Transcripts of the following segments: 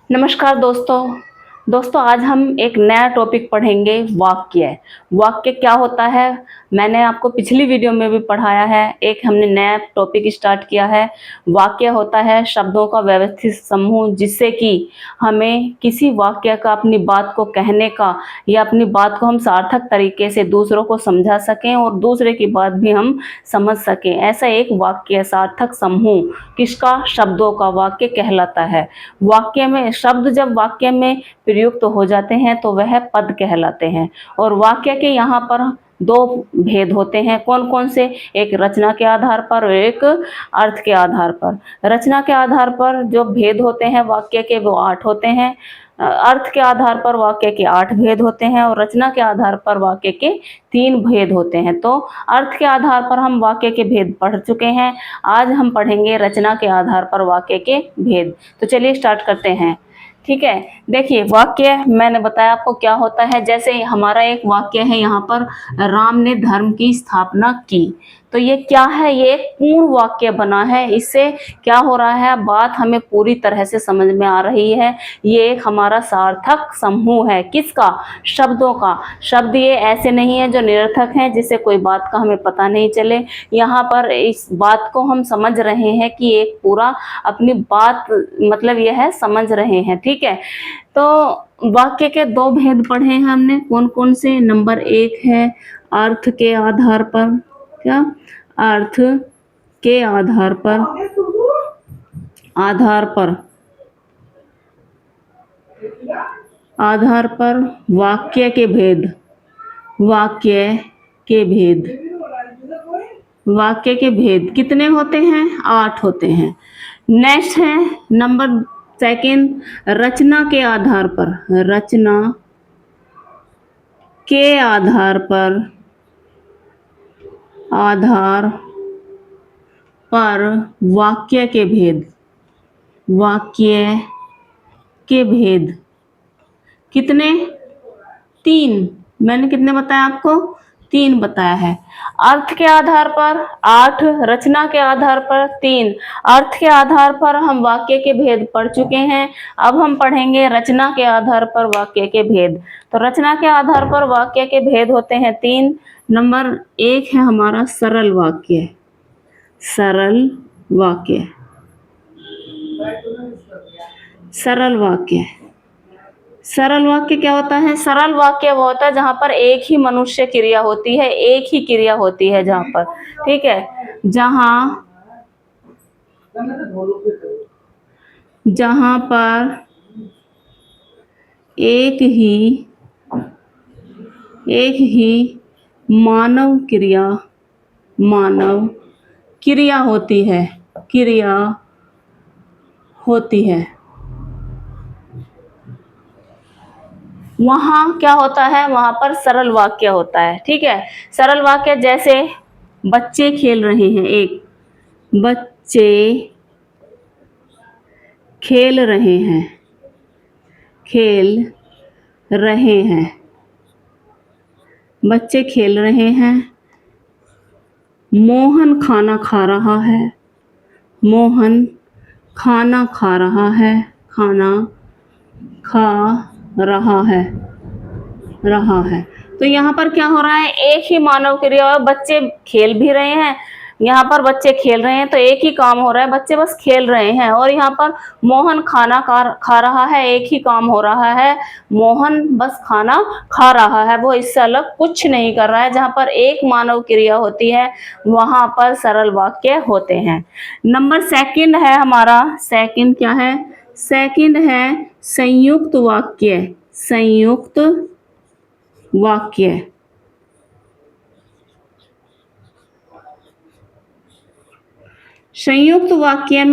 नमस्कार दोस्तों आज हम एक नया टॉपिक पढ़ेंगे। वाक्य क्या होता है, मैंने आपको पिछली वीडियो में भी पढ़ाया है। एक हमने नया टॉपिक स्टार्ट किया है। वाक्य होता है शब्दों का व्यवस्थित समूह, जिससे कि हमें किसी वाक्य का, अपनी बात को कहने का या अपनी बात को हम सार्थक तरीके से दूसरों को समझा सकें और दूसरे की बात भी हम समझ सकें। ऐसा एक वाक्य, सार्थक समूह किसका? शब्दों का वाक्य कहलाता है। वाक्य में शब्द जब वाक्य में प्रयुक्त हो जाते हैं तो वह पद कहलाते हैं। और वाक्य के यहाँ पर दो भेद होते हैं। कौन कौन से? एक रचना के आधार पर और एक अर्थ के आधार पर। रचना के आधार पर जो भेद होते हैं वाक्य के, वो 8 होते हैं। अर्थ के आधार पर वाक्य के 8 भेद होते हैं और रचना के आधार पर वाक्य के 3 भेद होते हैं। तो अर्थ के आधार पर हम वाक्य के भेद पढ़ चुके हैं। आज हम पढ़ेंगे रचना के आधार पर वाक्य के भेद। तो चलिए स्टार्ट करते हैं। ठीक है, देखिए वाक्य मैंने बताया आपको क्या होता है। जैसे हमारा एक वाक्य है यहाँ पर, राम ने धर्म की स्थापना की। तो ये क्या है? ये एक पूर्ण वाक्य बना है। इससे क्या हो रहा है, बात हमें पूरी तरह से समझ में आ रही है। ये एक हमारा सार्थक समूह है। किसका? शब्दों का। शब्द ये ऐसे नहीं है जो निरर्थक हैं, जिससे कोई बात का हमें पता नहीं चले। यहाँ पर इस बात को हम समझ रहे हैं कि एक पूरा अपनी बात, मतलब यह है, समझ रहे हैं। ठीक है, तो वाक्य के 2 भेद पढ़े हैं हमने। कौन कौन से? नंबर 1 है अर्थ के आधार पर। क्या? अर्थ के आधार पर, आधार पर वाक्य के भेद। वाक्य के भेद, वाक्य के भेद कितने होते हैं? 8 होते हैं। नेक्स्ट है नंबर 2, रचना के आधार पर। रचना के आधार पर, वाक्य के भेद। वाक्य के भेद कितने? 3। मैंने कितने बताया आपको? 3 बताया है। अर्थ के आधार पर 8, रचना के आधार पर 3। अर्थ के आधार पर हम वाक्य के भेद पढ़ चुके हैं। अब हम पढ़ेंगे रचना के आधार पर वाक्य के भेद। तो रचना के आधार पर वाक्य के भेद होते हैं 3। नंबर 1 है हमारा सरल वाक्य। सरल वाक्य, सरल वाक्य। सरल वाक्य क्या होता है? सरल वाक्य वो होता है जहां पर एक ही मनुष्य क्रिया होती है, एक ही क्रिया होती है जहां पर। ठीक है, जहां पर एक ही मानव क्रिया होती है, वहां क्या होता है? वहां पर सरल वाक्य होता है। ठीक है, सरल वाक्य जैसे बच्चे खेल रहे हैं। एक, बच्चे खेल रहे हैं, बच्चे खेल रहे हैं। मोहन खाना खा रहा है, मोहन खाना खा रहा है, खाना खा रहा है। तो यहाँ पर क्या हो रहा है? एक ही मानव क्रिया है, बच्चे खेल भी रहे हैं। यहाँ पर बच्चे खेल रहे हैं तो एक ही काम हो रहा है, बच्चे बस खेल रहे हैं। और यहाँ पर मोहन खाना खा रहा है, एक ही काम हो रहा है, मोहन बस खाना खा रहा है, वो इससे अलग कुछ नहीं कर रहा है। जहाँ पर एक मानव क्रिया होती है वहां पर सरल वाक्य होते हैं। नंबर 2 है हमारा, सेकंड क्या है? सेकंड है संयुक्त वाक्य। संयुक्त वाक्य, संयुक्त वाक्य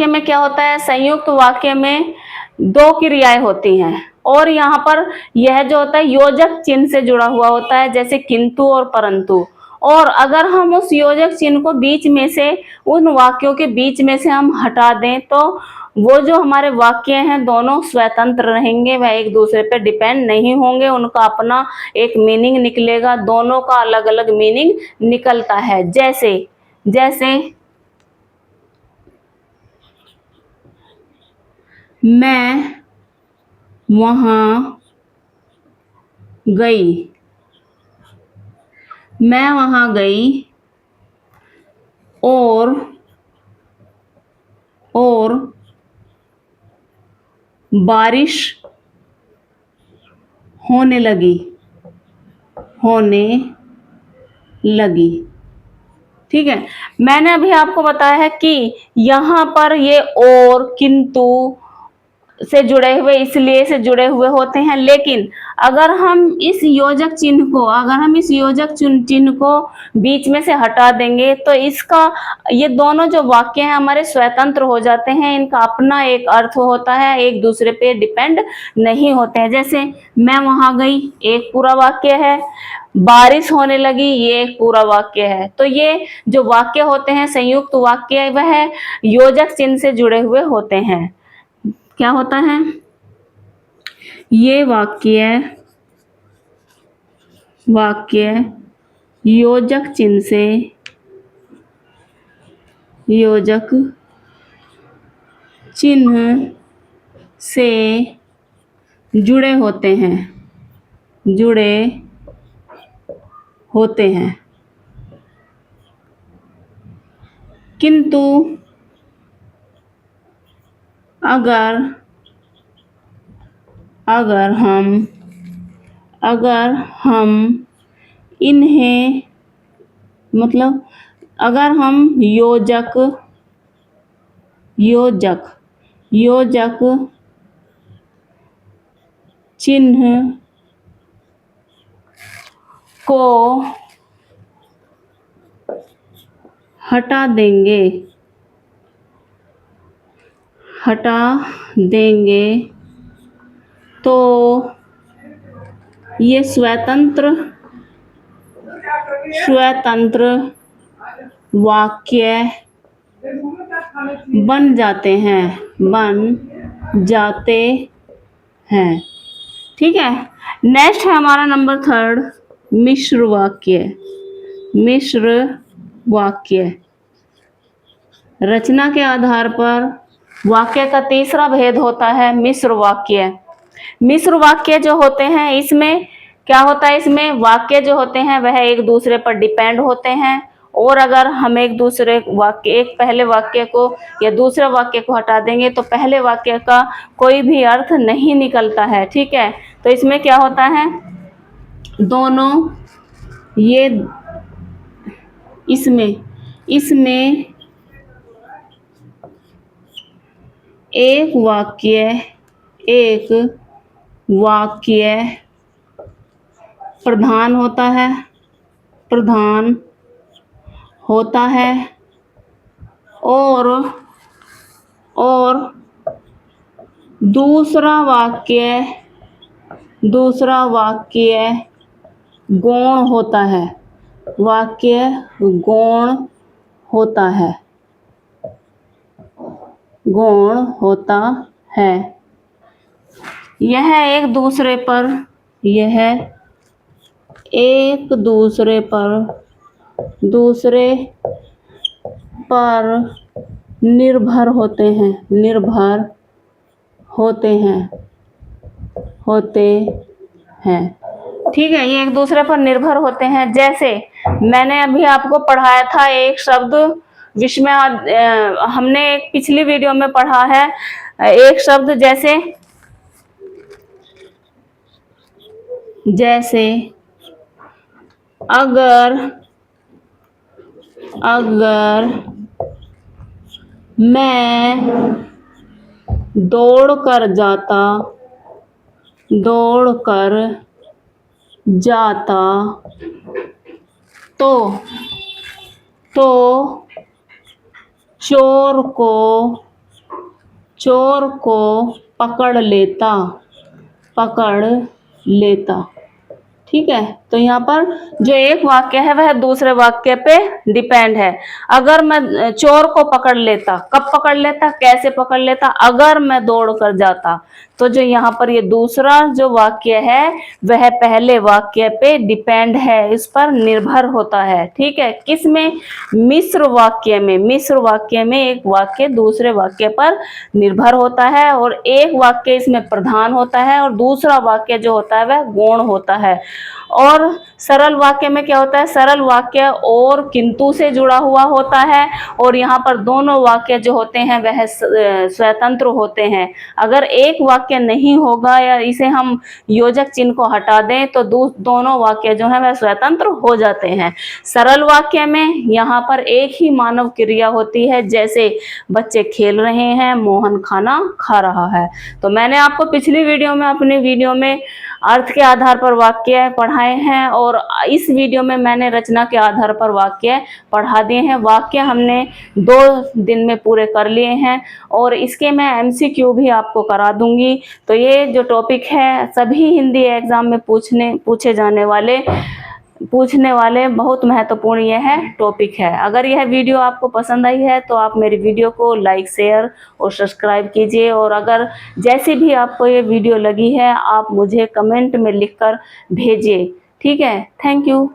में क्या होता है? संयुक्त वाक्य में 2 क्रियाएं होती हैं और यहाँ पर यह जो होता है योजक चिन्ह से जुड़ा हुआ होता है, जैसे किंतु और परंतु। और अगर हम उस योजक चिन्ह को बीच में से, उन वाक्यों के बीच में से हम हटा दें तो वो जो हमारे वाक्य हैं दोनों स्वतंत्र रहेंगे, वह एक दूसरे पर डिपेंड नहीं होंगे, उनका अपना एक मीनिंग निकलेगा, दोनों का अलग अलग मीनिंग निकलता है। जैसे मैं वहाँ गई। मैं वहाँ गई और बारिश होने लगी। ठीक है। मैंने अभी आपको बताया है कि यहाँ पर ये और, किंतु से जुड़े हुए, इसलिए से जुड़े हुए होते हैं, लेकिन अगर हम इस योजक चिन्ह को बीच में से हटा देंगे तो इसका, ये दोनों जो वाक्य हैं हमारे स्वतंत्र हो जाते हैं। इनका अपना एक अर्थ होता है, एक दूसरे पे डिपेंड नहीं होते हैं। जैसे मैं वहां गई एक पूरा वाक्य है, बारिश होने लगी ये एक पूरा वाक्य है। तो ये जो वाक्य होते हैं संयुक्त वाक्य, वह योजक चिन्ह से जुड़े हुए होते हैं। क्या होता है? ये वाक्य योजक चिन्ह से जुड़े होते हैं। किंतु अगर हम इन्हें, मतलब अगर हम योजक चिन्ह को हटा देंगे तो ये स्वतंत्र वाक्य बन जाते हैं। ठीक है। नेक्स्ट है हमारा नंबर 3, मिश्र वाक्य। रचना के आधार पर वाक्य का तीसरा भेद होता है मिश्र वाक्य। मिश्र वाक्य जो होते हैं, इसमें क्या होता है, इसमें वाक्य जो होते हैं वह एक दूसरे पर डिपेंड होते हैं, और अगर हम एक पहले वाक्य को या दूसरे वाक्य को हटा देंगे तो पहले वाक्य का कोई भी अर्थ नहीं निकलता है। ठीक है। तो इसमें क्या होता है, दोनों ये इसमें एक वाक्य प्रधान होता है और दूसरा वाक्य गौण होता है। यह एक दूसरे पर निर्भर होते हैं। ठीक है। ये एक दूसरे पर निर्भर होते हैं। जैसे मैंने अभी आपको पढ़ाया था एक शब्द, विस्मय, हमने एक पिछली वीडियो में पढ़ा है एक शब्द, जैसे अगर मैं दौड़ कर जाता तो चोर को पकड़ लेता। ठीक है। तो यहाँ पर जो एक वाक्य है वह दूसरे वाक्य पे डिपेंड है। अगर मैं चोर को पकड़ लेता, कब पकड़ लेता, कैसे पकड़ लेता, अगर मैं दौड़ कर जाता। तो जो यहाँ पर ये दूसरा जो वाक्य है वह पहले वाक्य पे डिपेंड है, इस पर निर्भर होता है। ठीक है, किसमें? मिश्र वाक्य में। मिश्र वाक्य में एक वाक्य दूसरे वाक्य पर निर्भर होता है और एक वाक्य इसमें प्रधान होता है और दूसरा वाक्य जो होता है वह गौण होता है। और सरल वाक्य में क्या होता है? सरल वाक्य और किंतु से जुड़ा हुआ होता है और यहाँ पर दोनों वाक्य जो होते हैं वह स्वतंत्र होते हैं। अगर एक वाक्य नहीं होगा या इसे हम योजक चिन्ह को हटा दें तो दोनों वाक्य जो है वह स्वतंत्र हो जाते हैं। सरल वाक्य में यहाँ पर एक ही मानव क्रिया होती है, जैसे बच्चे खेल रहे हैं, मोहन खाना खा रहा है। तो मैंने आपको पिछली वीडियो में, अपनी वीडियो में अर्थ के आधार पर वाक्य पढ़ाए हैं और इस वीडियो में मैंने रचना के आधार पर वाक्य पढ़ा दिए हैं। वाक्य हमने 2 दिन में पूरे कर लिए हैं और इसके मैं MCQ भी आपको करा दूंगी। तो ये जो टॉपिक है सभी हिंदी एग्जाम में पूछने वाले बहुत महत्वपूर्ण यह टॉपिक है। अगर यह वीडियो आपको पसंद आई है तो आप मेरी वीडियो को लाइक, शेयर और सब्सक्राइब कीजिए और अगर जैसी भी आपको ये वीडियो लगी है आप मुझे कमेंट में लिखकर भेजिए। ठीक है, थैंक यू।